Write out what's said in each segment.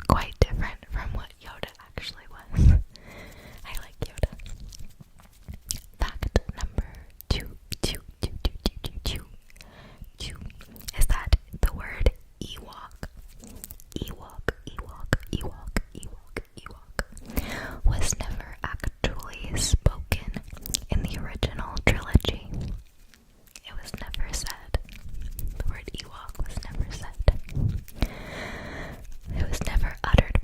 quite different from what Yoda actually was. I like Yoda. Fact number two is that the word Ewok, was never actually spoken in the original trilogy. It was never said. The word Ewok was never said. It was never uttered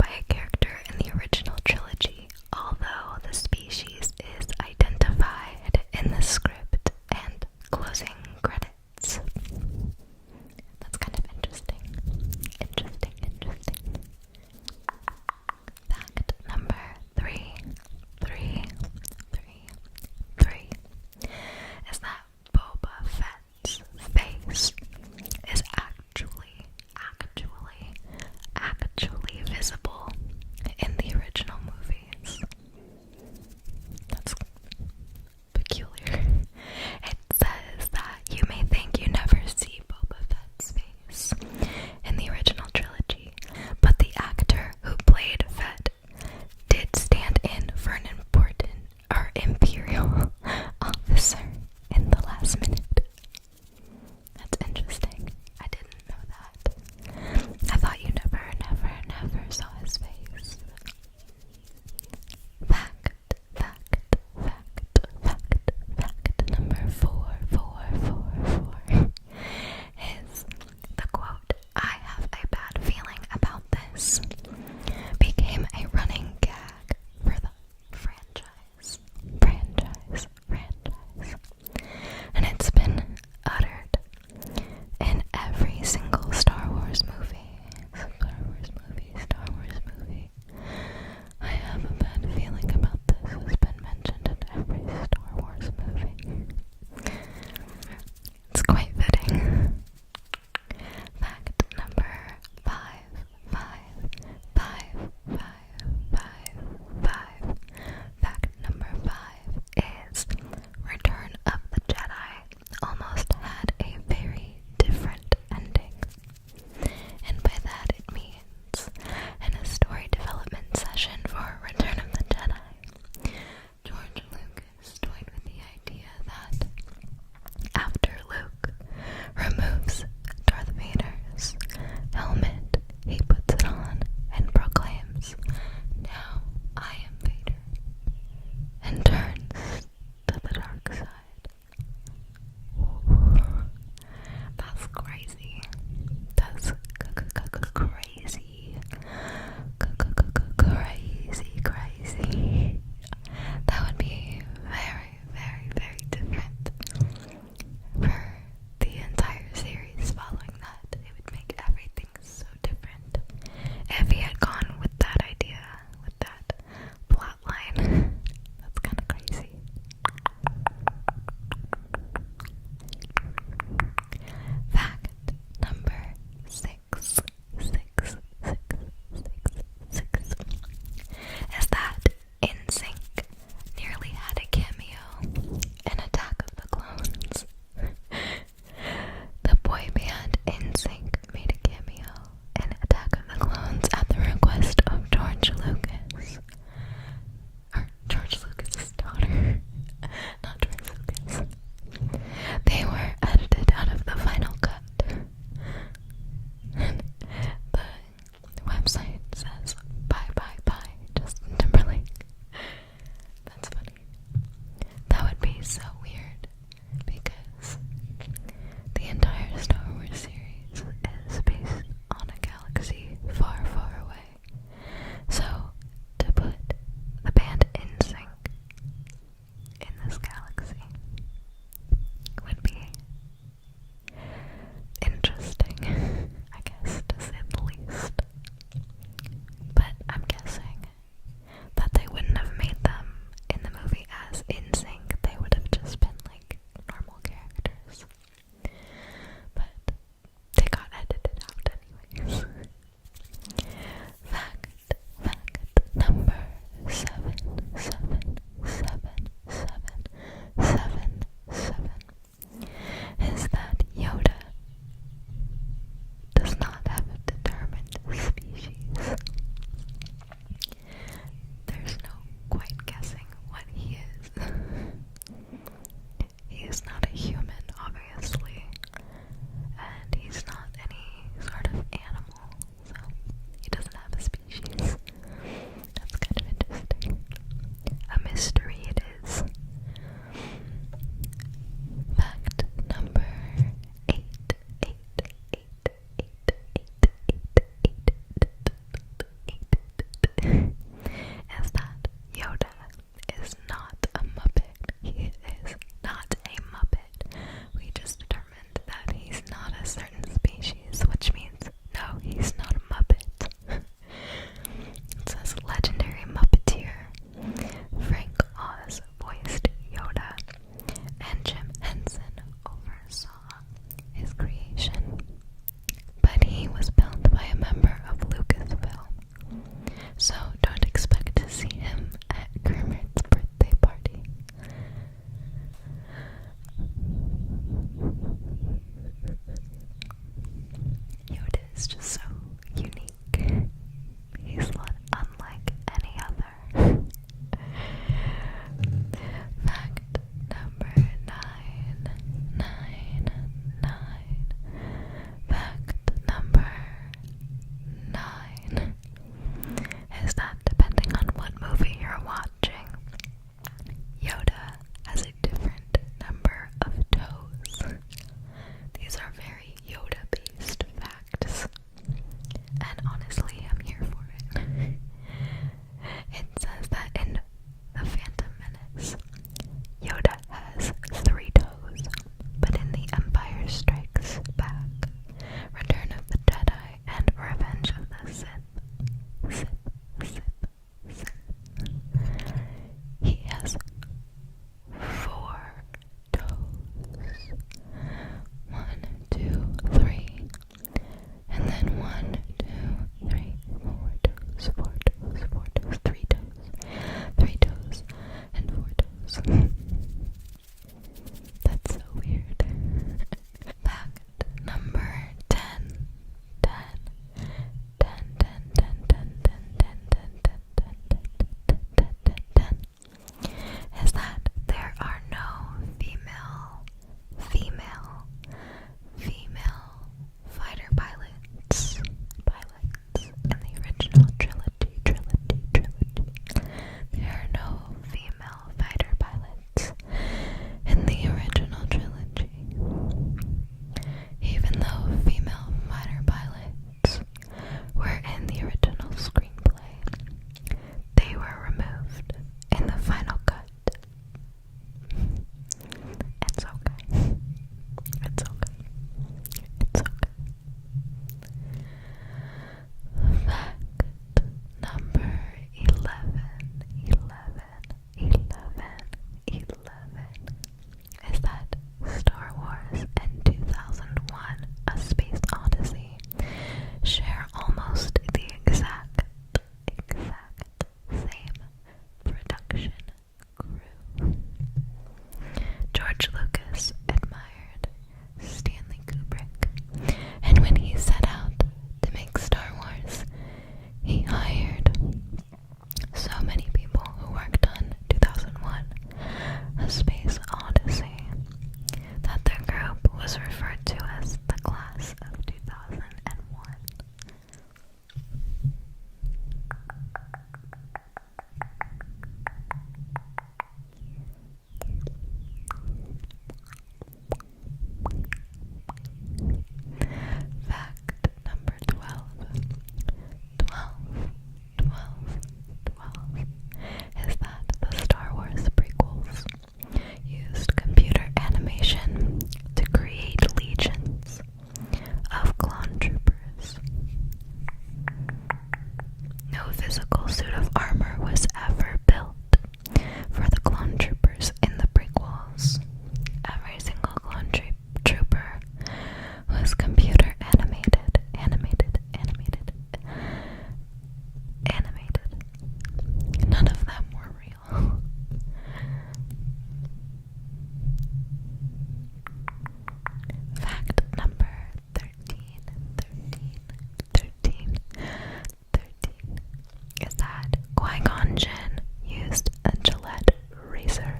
Qui-Gon Jinn used a Gillette razor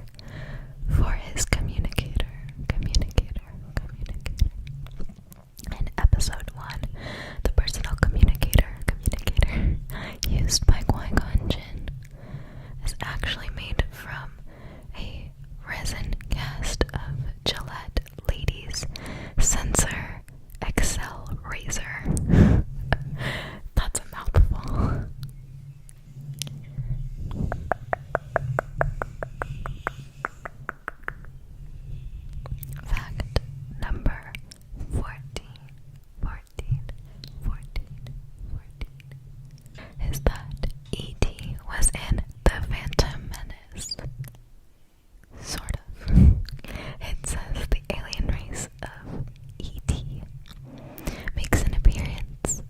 for his communicator. In episode 1, the personal communicator used by Qui-Gon Jinn is actually made from a resin cast of Gillette Ladies Sensor XL razor. That's a mouthful. Fact number 14 is that E.T. was in The Phantom Menace. Sort of. It says the alien race of E.T. makes an appearance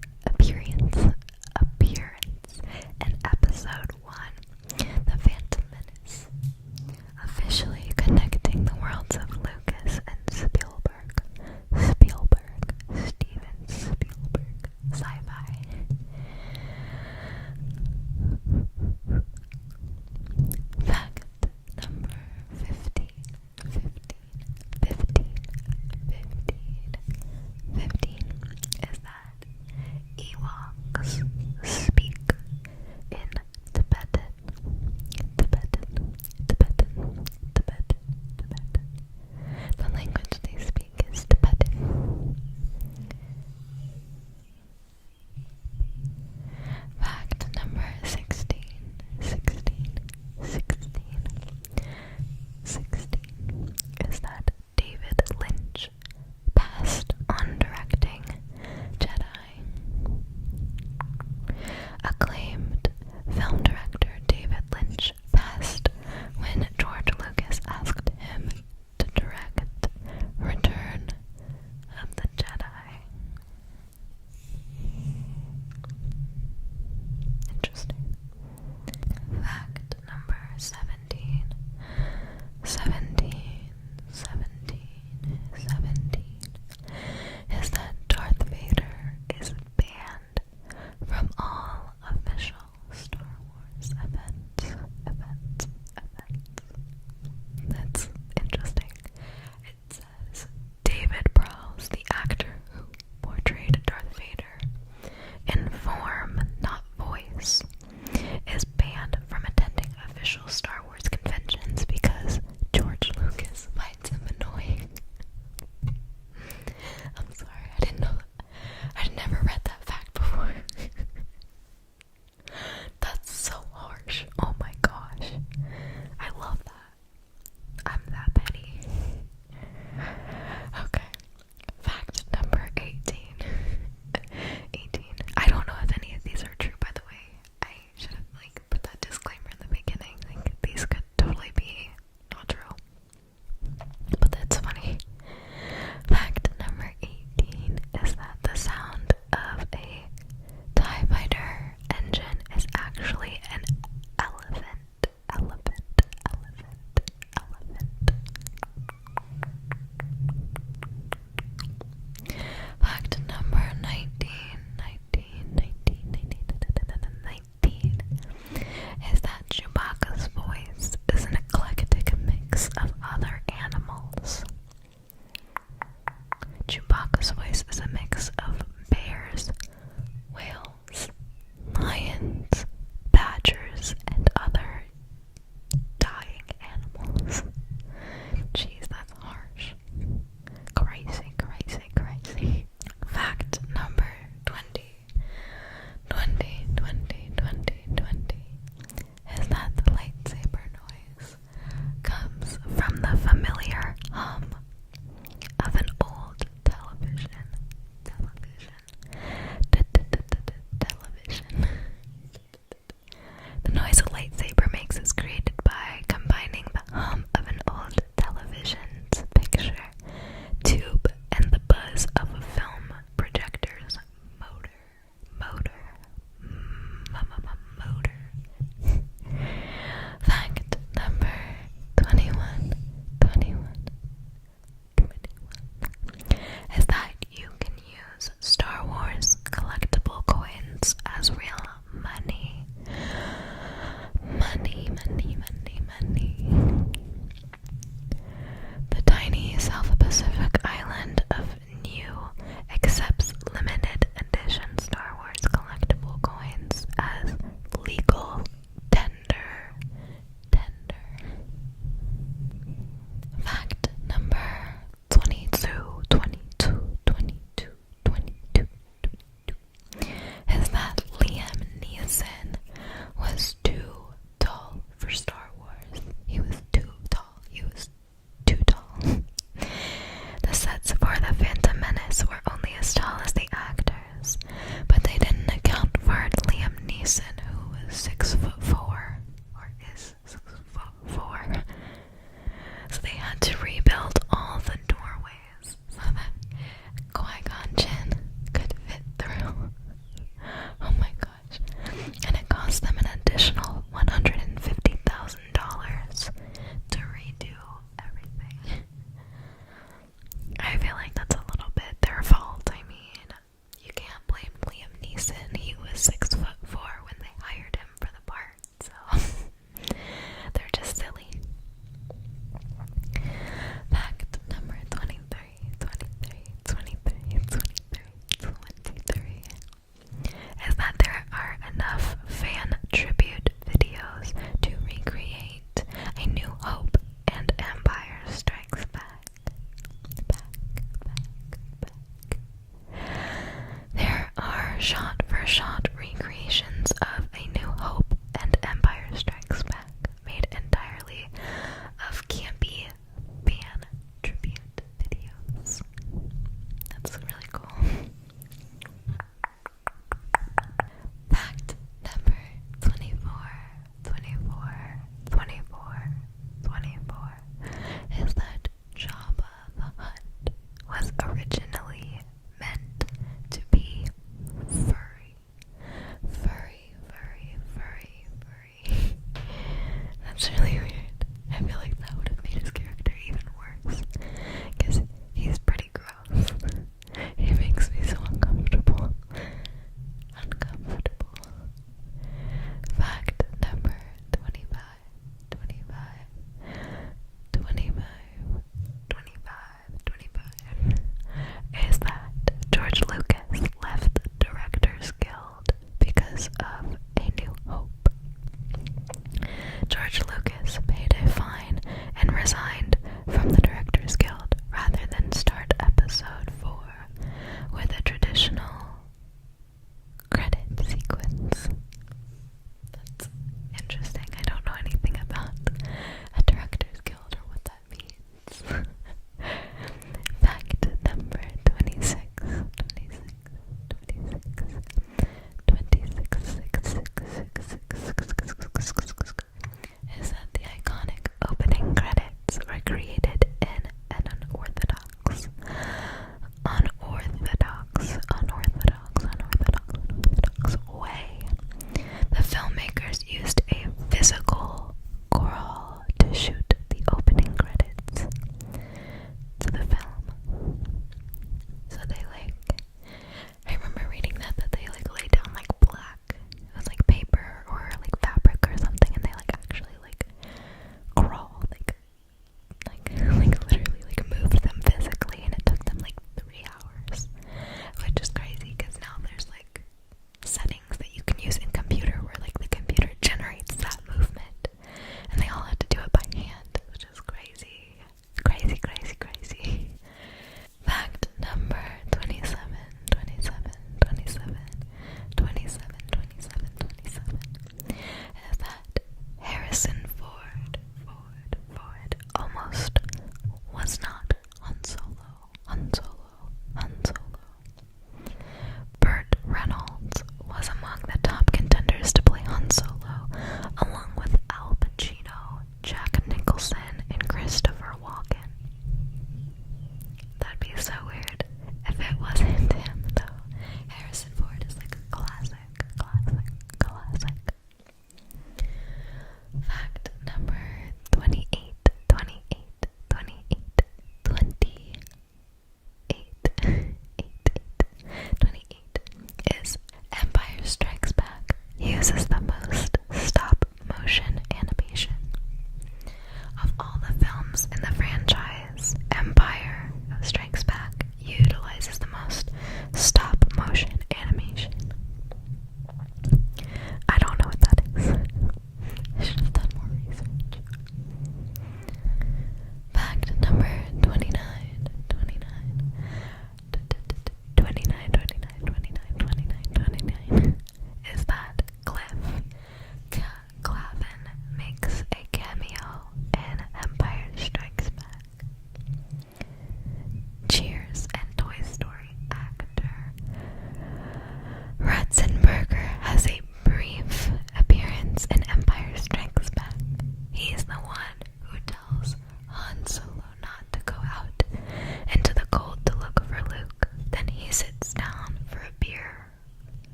in episode 1, The Phantom Menace, officially connecting the worlds of Lucas and Spielberg, Steven Spielberg, sci-fi. Fact number 15 is that Ewoks speak in Tibetan. The language they speak is Tibetan. Fact number 16 is that David Lynch passed on directing Jedi. Acclaimed film director David Lynch passed when George Lucas asked him to direct Return of the Jedi. Interesting. Fact number 17 is that Darth Vader is banned from all official Star Wars events. That's interesting. It says David Prowse, the actor who portrayed Darth Vader in form, not voice, is banned from attending official Star Wars conventions because George Lucas finds him annoying. I'm sorry, I didn't know that. I'd never read that fact before. That's so harsh. Oh my gosh. I love that. I'm that petty. Okay. Fact number 18. I don't know if any of these are true, by the way. I should have put that disclaimer in the beginning. These could totally be not true. But that's funny. Fact number 18 is that the sound of a TIE Fighter engine is actually an elephant. Fact number 19 is that Chewbacca's voice is an eclectic mix of other animals. Chewbacca's voice is a mix of bears, whales, lions, badgers, and other dying animals. Jeez, that's harsh. Crazy. Fact number 20 is that the lightsaber noise comes from the familiar hum of an old television. The noise a lightsaber makes is created by combining the hum of an old television's picture tube and the buzz of a film projector's motor. Fact number 21 is that you can use Star Wars collectible coins as real money. It's really weird.